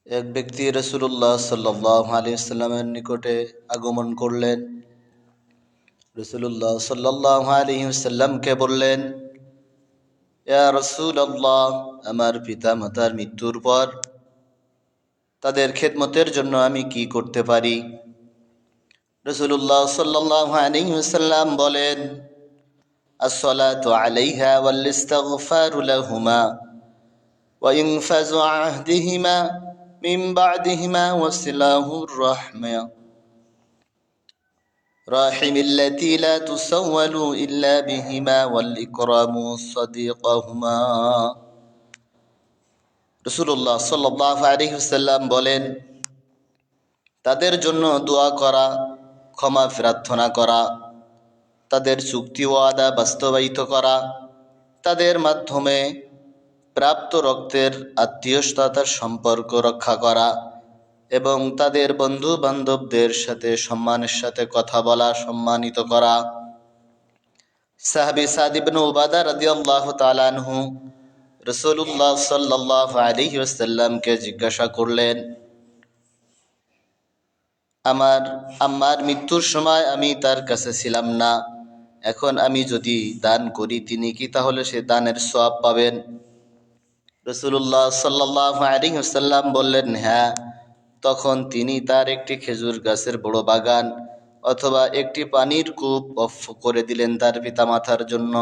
এক ব্যক্তি রাসূলুল্লাহ সাল্লাল্লাহু আলাইহি ওয়াসাল্লামের নিকটে আগমন করলেন। রাসূলুল্লাহ সাল্লাল্লাহু আলাইহি ওয়াসাল্লামকে বললেন, ইয়া রাসূলুল্লাহ, আমার পিতামাতার মৃত্যুর পর তাদের খেদমতের জন্য আমি কি করতে পারি? রাসূলুল্লাহ সাল্লাল্লাহু আলাইহি ওয়াসাল্লাম বলেন, as-salatu alayha wal istighfaru lahumā wa infazu ahdihimā min ba'dihimā wa silahur rahmah راحم التي لا تسول إلا بهما والإكرام صديقهما। রাসূলুল্লাহ সাল্লাল্লাহু আলাইহি ওয়াসাল্লাম বলেন, তাদের জন্য দোয়া করা, ক্ষমা প্রার্থনা করা, তাদের চুক্তি ওয়াদা বাস্তবায়িত করা, তাদের মাধ্যমে প্রাপ্ত রক্তের আত্মীয়তার সম্পর্ক রক্ষা করা এবং তাদের বন্ধু বান্ধবদের সাথে সম্মানের সাথে কথা বলা, সম্মানিত করা। সাহাবী সাদ ইবনে উবাদা রাদিয়াল্লাহু তাআলা আনহু রাসূলুল্লাহ সাল্লাল্লাহু আলাইহি ওয়াসাল্লামকে জিজ্ঞাসা করলেন, আমার আম্মার মৃত্যুর সময় আমি তার কাছে ছিলাম না, এখন আমি যদি দান করি তিনি কি তাহলে সে দানের সওয়াব পাবেন? রাসূলুল্লাহ সাল্লাল্লাহু আলাইহি ওয়াসাল্লাম বললেন, হ্যাঁ। তখন তিনি তার একটি খেজুর গাছের বড় বাগান অথবা একটি পানির কূপ ওয়াকফ করে দিলেন তার পিতামাতার জন্য।